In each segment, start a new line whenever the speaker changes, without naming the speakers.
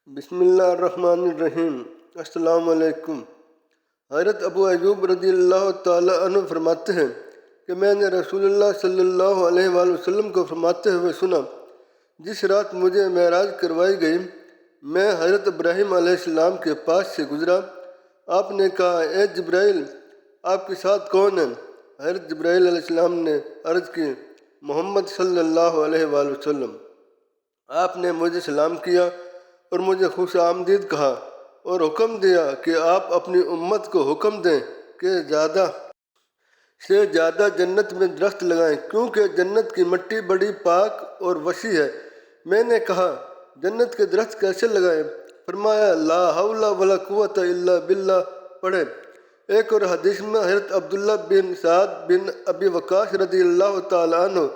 بسم اللہ الرحمن الرحیم۔ السلام علیکم۔ حضرت ابو ایوب رضی اللہ تعالیٰ عنہ فرماتے ہیں کہ میں نے رسول اللہ صلی اللہ علیہ وآلہ وسلم کو فرماتے ہوئے سنا، جس رات مجھے معراج کروائی گئی میں حضرت ابراہیم علیہ السلام کے پاس سے گزرا۔ آپ نے کہا، اے جبرائیل، آپ کے ساتھ کون ہے؟ حضرت جبرائیل علیہ السلام نے عرض کی، محمد صلی اللہ علیہ وآلہ وسلم۔ آپ نے مجھے سلام کیا اور مجھے خوش آمدید کہا اور حکم دیا کہ آپ اپنی امت کو حکم دیں کہ زیادہ سے زیادہ جنت میں درخت لگائیں، کیونکہ جنت کی مٹی بڑی پاک اور وسیع ہے۔ میں نے کہا، جنت کے درخت کیسے لگائیں؟ فرمایا، لا حول ولا قوت الا باللہ پڑھیں۔ ایک اور حدیث میں حضرت عبداللہ بن سعد بن ابی وقاص رضی اللہ تعالیٰ عنہ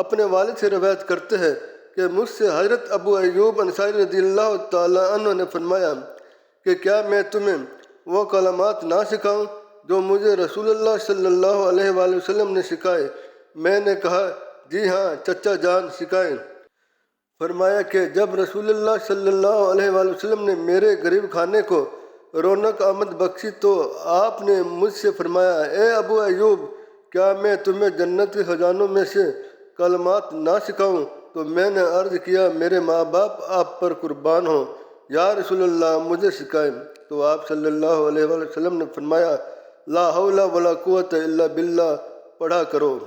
اپنے والد سے روایت کرتے ہیں کہ مجھ سے حضرت ابو ایوب انصاری رضی اللہ تعالیٰ عنہ نے فرمایا کہ کیا میں تمہیں وہ کلمات نہ سکھاؤں جو مجھے رسول اللہ صلی اللہ علیہ وآلہ وسلم نے سکھائے؟ میں نے کہا، جی ہاں چچا جان، سکھائیں۔ فرمایا کہ جب رسول اللہ صلی اللہ علیہ وآلہ وسلم نے میرے غریب خانے کو رونق آمد بخشی تو آپ نے مجھ سے فرمایا، اے ابو ایوب، کیا میں تمہیں جنت کے خزانوں میں سے کلمات نہ سکھاؤں؟ تو میں نے عرض کیا، میرے ماں باپ آپ پر قربان ہوں، یا رسول اللہ مجھے سکھائیں۔ تو آپ صلی اللہ علیہ وآلہ وسلم نے فرمایا، لا حول ولا قوت الا باللہ پڑھا کرو۔